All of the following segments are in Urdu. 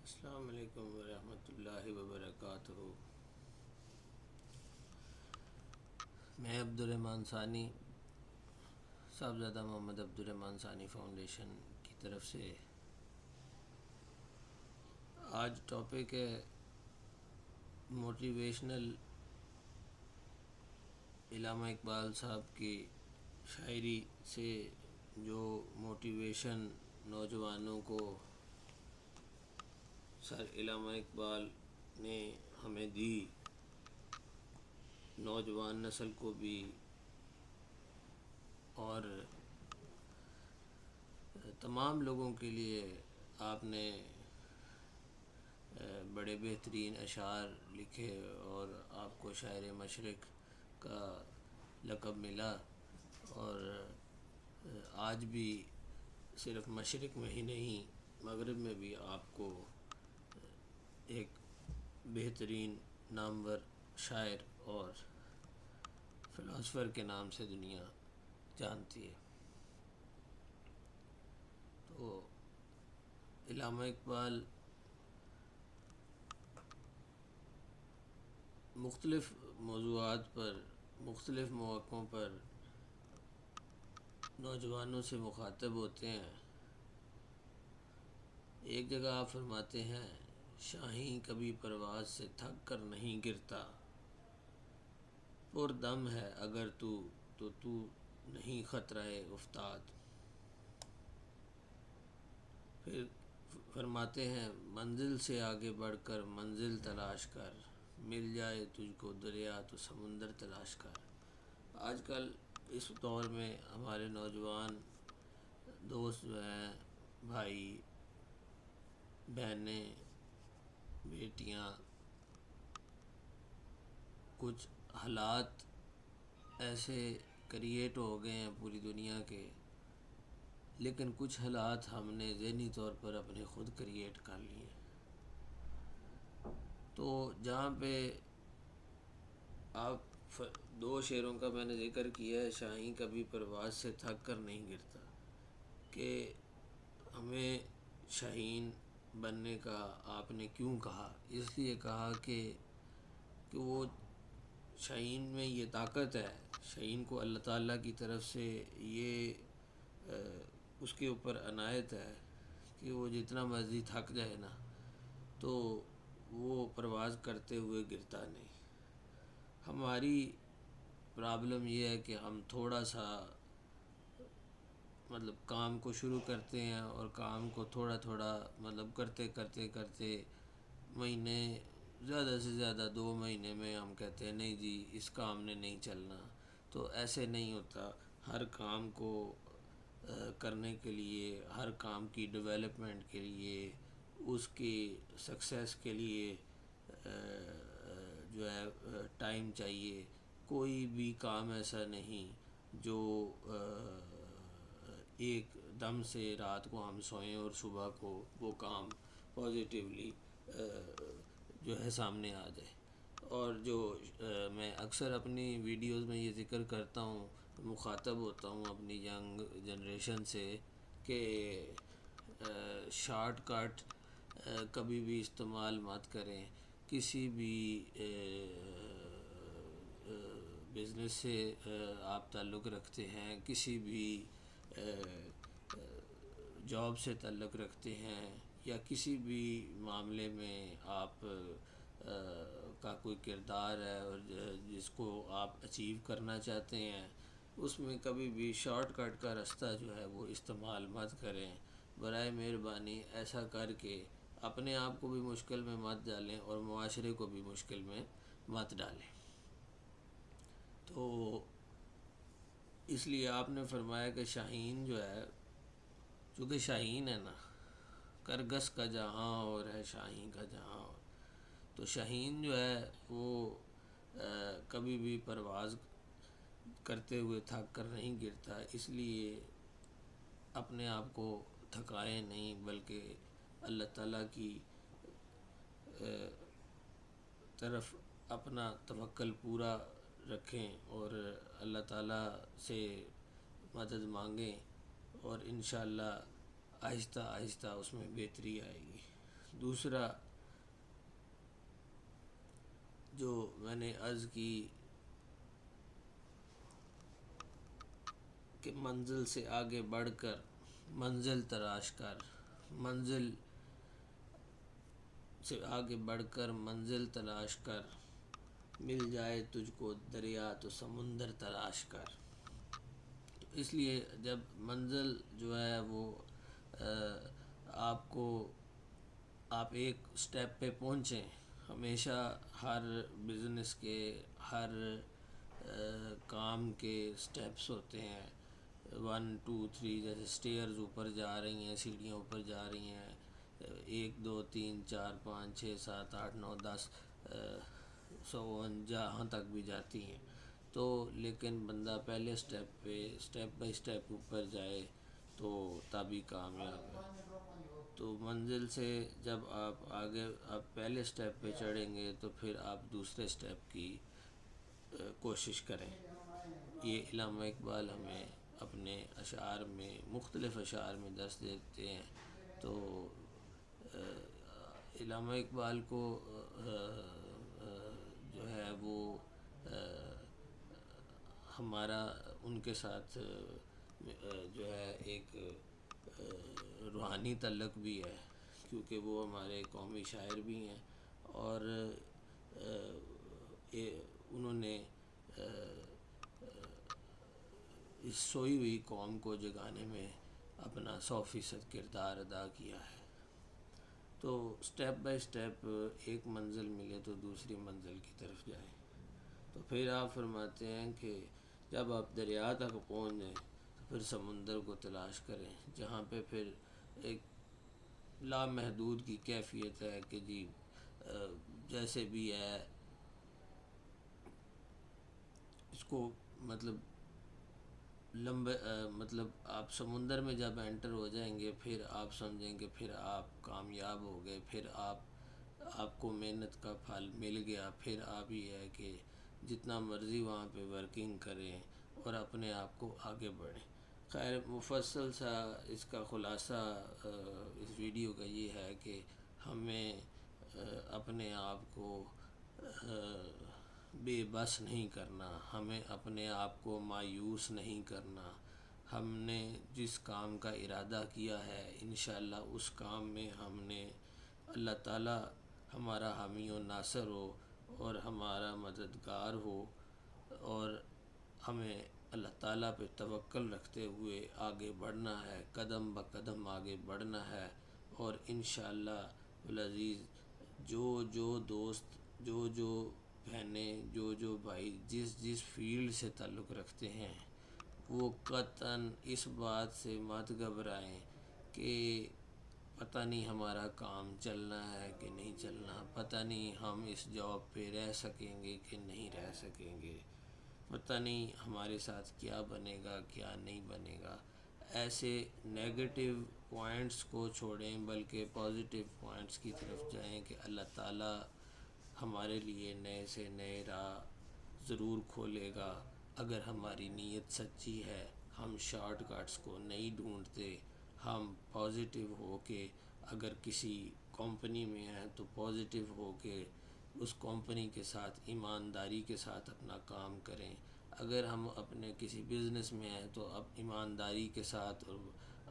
السلام علیکم ورحمۃ اللہ وبرکاتہ۔ میں عبدالرحمٰن ثانی، صاحبزادہ محمد عبدالرحمٰن ثانی فاؤنڈیشن کی طرف سے آج ٹاپک ہے موٹیویشنل علامہ اقبال صاحب کی شاعری سے جو موٹیویشن نوجوانوں کو سر علامہ اقبال نے ہمیں دی، نوجوان نسل کو بھی اور تمام لوگوں کے لیے آپ نے بڑے بہترین اشعار لکھے اور آپ کو شاعر مشرق کا لقب ملا، اور آج بھی صرف مشرق میں ہی نہیں مغرب میں بھی آپ کو ایک بہترین نامور شاعر اور فلاسفر کے نام سے دنیا جانتی ہے۔ تو علامہ اقبال مختلف موضوعات پر مختلف مواقعوں پر نوجوانوں سے مخاطب ہوتے ہیں۔ ایک جگہ آپ فرماتے ہیں، شاہیں کبھی پرواز سے تھک کر نہیں گرتا، پردم ہے اگر تو نہیں خطرہ افتاد۔ پھر فرماتے ہیں، منزل سے آگے بڑھ کر منزل تلاش کر، مل جائے تجھ کو دریا تو سمندر تلاش کر۔ آج کل اس دور میں ہمارے نوجوان دوست جو ہیں، بھائی بہنیں بیٹیاں، کچھ حالات ایسے کریٹ ہو گئے ہیں پوری دنیا کے، لیکن کچھ حالات ہم نے ذہنی طور پر اپنے خود کریٹ کر لیے ہیں۔ تو جہاں پہ آپ دو شعروں کا میں نے ذکر کیا ہے، شاہیں کبھی پرواز سے تھک کر نہیں گرتا، کہ ہمیں شاہین بننے کا آپ نے کیوں کہا؟ اس لیے کہا کہ وہ شاہین میں یہ طاقت ہے، شاہین کو اللہ تعالیٰ کی طرف سے یہ اس کے اوپر عنایت ہے کہ وہ جتنا مرضی تھک جائے نا تو وہ پرواز کرتے ہوئے گرتا نہیں۔ ہماری پرابلم یہ ہے کہ ہم تھوڑا سا کام کو شروع کرتے ہیں اور کام کو تھوڑا تھوڑا کرتے مہینے، زیادہ سے زیادہ 2 مہینے میں ہم کہتے ہیں نہیں جی اس کام نے نہیں چلنا۔ تو ایسے نہیں ہوتا، ہر کام کو کرنے کے لیے، ہر کام کی ڈیولپمنٹ کے لیے، اس کی سکسیس کے لیے جو ہے ٹائم چاہیے۔ کوئی بھی کام ایسا نہیں جو ایک دم سے رات کو ہم سوئیں اور صبح کو وہ کام پازیٹیولی جو ہے سامنے آ جائے۔ اور جو میں اکثر اپنی ویڈیوز میں یہ ذکر کرتا ہوں، مخاطب ہوتا ہوں اپنی ینگ جنریشن سے، کہ شارٹ کٹ کبھی بھی استعمال مت کریں۔ کسی بھی بزنس سے آپ تعلق رکھتے ہیں، کسی بھی جاب سے تعلق رکھتے ہیں، یا کسی بھی معاملے میں آپ کا کوئی کردار ہے اور جس کو آپ اچیو کرنا چاہتے ہیں، اس میں کبھی بھی شارٹ کٹ کا راستہ جو ہے وہ استعمال مت کریں۔ برائے مہربانی ایسا کر کے اپنے آپ کو بھی مشکل میں مت ڈالیں اور معاشرے کو بھی مشکل میں مت ڈالیں۔ تو اس لیے آپ نے فرمایا کہ شاہین جو ہے، چونکہ شاہین ہے نا، کرگس کا جہاں اور ہے شاہین کا جہاں اور، تو شاہین جو ہے وہ کبھی بھی پرواز کرتے ہوئے تھک کر نہیں گرتا۔ اس لیے اپنے آپ کو تھکائیں نہیں، بلکہ اللہ تعالیٰ کی طرف اپنا توکل پورا رکھیں اور اللہ تعالیٰ سے مدد مانگیں، اور انشاءاللہ آہستہ آہستہ اس میں بہتری آئے گی۔ دوسرا جو میں نے عرض کی کہ منزل سے آگے بڑھ کر منزل تلاش کر، منزل سے آگے بڑھ کر منزل تلاش کر، مل جائے تجھ کو دریا تو سمندر تلاش کر۔ تو اس لیے جب منزل جو ہے وہ آپ ایک سٹیپ پہ پہنچیں، ہمیشہ ہر بزنس کے، ہر کام کے سٹیپس ہوتے ہیں، 1 2 3، جیسے سٹیئرز اوپر جا رہی ہیں، سیڑھیاں اوپر جا رہی ہیں، 1 2 3 4 5 6 7 8 9 10 100 جہاں تک بھی جاتی ہیں۔ تو لیکن بندہ پہلے سٹیپ پہ سٹیپ بائی سٹیپ اوپر جائے تو تبھی کامیاب ہے۔ تو منزل سے جب آپ پہلے سٹیپ پہ چڑھیں گے تو پھر آپ دوسرے سٹیپ کی کوشش کریں۔ یہ علامہ اقبال ہمیں اپنے اشعار میں، مختلف اشعار میں درس دیتے ہیں۔ تو علامہ اقبال کو جو ہے وہ ہمارا ان کے ساتھ جو ہے ایک روحانی تعلق بھی ہے، کیونکہ وہ ہمارے قومی شاعر بھی ہیں، اور انہوں نے اس سوئی ہوئی قوم کو جگانے میں اپنا 100% کردار ادا کیا ہے۔ تو سٹیپ بائی سٹیپ ایک منزل ملے تو دوسری منزل کی طرف جائیں۔ تو پھر آپ فرماتے ہیں کہ جب آپ دریا تک پہنچ جائیں تو پھر سمندر کو تلاش کریں، جہاں پہ پھر ایک لامحدود کی کیفیت ہے کہ جی جیسے بھی ہے اس کو مطلب آپ سمندر میں جب انٹر ہو جائیں گے پھر آپ سمجھیں گے پھر آپ کامیاب ہو گئے، پھر آپ کو محنت کا پھل مل گیا، پھر آپ یہ ہے کہ جتنا مرضی وہاں پہ ورکنگ کریں اور اپنے آپ کو آگے بڑھیں۔ خیر مفصل سا اس کا خلاصہ اس ویڈیو کا یہ ہے کہ ہمیں اپنے آپ کو بے بس نہیں کرنا، ہمیں اپنے آپ کو مایوس نہیں کرنا۔ ہم نے جس کام کا ارادہ کیا ہے انشاءاللہ اس کام میں ہم نے اللہ تعالیٰ ہمارا حامی و ناصر ہو اور ہمارا مددگار ہو، اور ہمیں اللہ تعالیٰ پہ توکل رکھتے ہوئے آگے بڑھنا ہے، قدم بہ قدم آگے بڑھنا ہے، اور انشاءاللہ العزیز جو دوست، جو بہنیں، جو بھائی جس فیلڈ سے تعلق رکھتے ہیں وہ قطعاً اس بات سے مت گھبرائیں کہ پتہ نہیں ہمارا کام چلنا ہے کہ نہیں چلنا، پتہ نہیں ہم اس جاب پہ رہ سکیں گے کہ نہیں رہ سکیں گے، پتہ نہیں ہمارے ساتھ کیا بنے گا کیا نہیں بنے گا۔ ایسے نیگیٹو پوائنٹس کو چھوڑیں بلکہ پازیٹیو پوائنٹس کی طرف جائیں کہ اللہ تعالیٰ ہمارے لیے نئے سے نئے راہ ضرور کھولے گا اگر ہماری نیت سچی ہے۔ ہم شارٹ کٹس کو نہیں ڈھونڈتے، ہم پازیٹیو ہو کے اگر کسی کمپنی میں ہیں تو پازیٹیو ہو کے اس کمپنی کے ساتھ ایمانداری کے ساتھ اپنا کام کریں، اگر ہم اپنے کسی بزنس میں ہیں تو اب ایمانداری کے ساتھ اور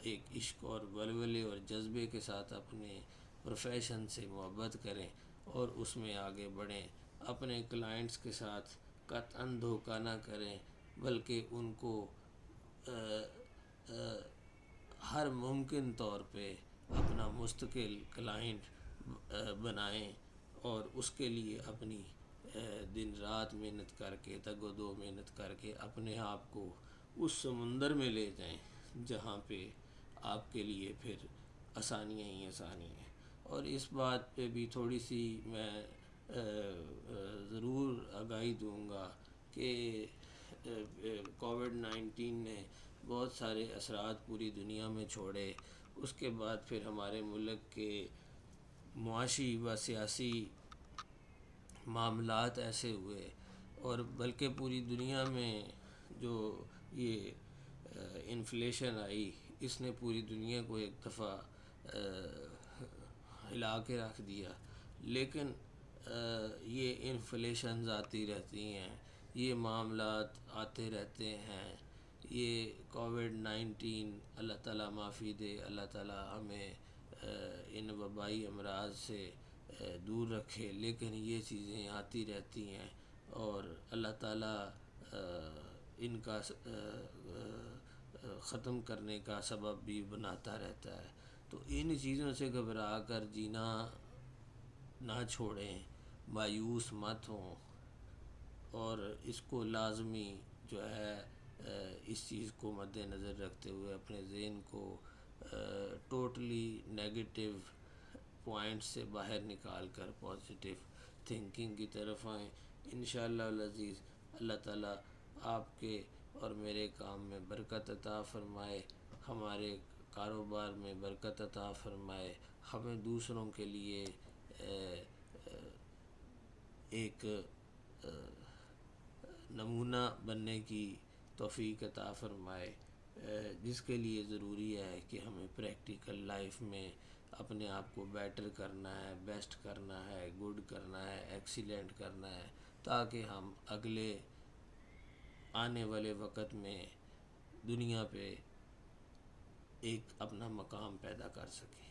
ایک عشق اور ولولے اور جذبے کے ساتھ اپنے پروفیشن سے محبت کریں اور اس میں آگے بڑھیں۔ اپنے کلائنٹس کے ساتھ قطعاً دھوکہ نہ کریں بلکہ ان کو ہر ممکن طور پہ اپنا مستقل کلائنٹ بنائیں، اور اس کے لیے اپنی دن رات محنت کر کے، تگ و دو محنت کر کے اپنے آپ کو اس سمندر میں لے جائیں جہاں پہ آپ کے لیے پھر آسانیاں ہی آسانیاں ہیں۔ اور اس بات پہ بھی تھوڑی سی میں ضرور آگاہی دوں گا کہ کووڈ-19 نے بہت سارے اثرات پوری دنیا میں چھوڑے، اس کے بعد پھر ہمارے ملک کے معاشی و سیاسی معاملات ایسے ہوئے، اور بلکہ پوری دنیا میں جو یہ انفلیشن آئی اس نے پوری دنیا کو ایک دفعہ ہلا کے رکھ دیا، لیکن یہ انفلیشنز آتی رہتی ہیں، یہ معاملات آتے رہتے ہیں، یہ کووڈ-19 اللہ تعالیٰ معافی دے، اللہ تعالیٰ ہمیں ان وبائی امراض سے دور رکھے، لیکن یہ چیزیں آتی رہتی ہیں اور اللہ تعالیٰ ان کا ختم کرنے کا سبب بھی بناتا رہتا ہے۔ تو ان چیزوں سے گھبرا کر جینا نہ چھوڑیں، مایوس مت ہوں، اور اس کو لازمی جو ہے اس چیز کو مد نظر رکھتے ہوئے اپنے ذہن کو ٹوٹلی نیگیٹو پوائنٹ سے باہر نکال کر پازیٹیو تھنکنگ کی طرف آئیں۔ انشاءاللہ العزیز اللہ تعالیٰ آپ کے اور میرے کام میں برکت عطا فرمائے، ہمارے کاروبار میں برکت عطا فرمائے، ہمیں دوسروں کے لیے ایک نمونہ بننے کی توفیق عطا فرمائے، جس کے لیے ضروری ہے کہ ہمیں پریکٹیکل لائف میں اپنے آپ کو بیٹر کرنا ہے، بیسٹ کرنا ہے، گڈ کرنا ہے، ایکسیلنٹ کرنا ہے، تاکہ ہم اگلے آنے والے وقت میں دنیا پہ ایک اپنا مقام پیدا کر سکیں۔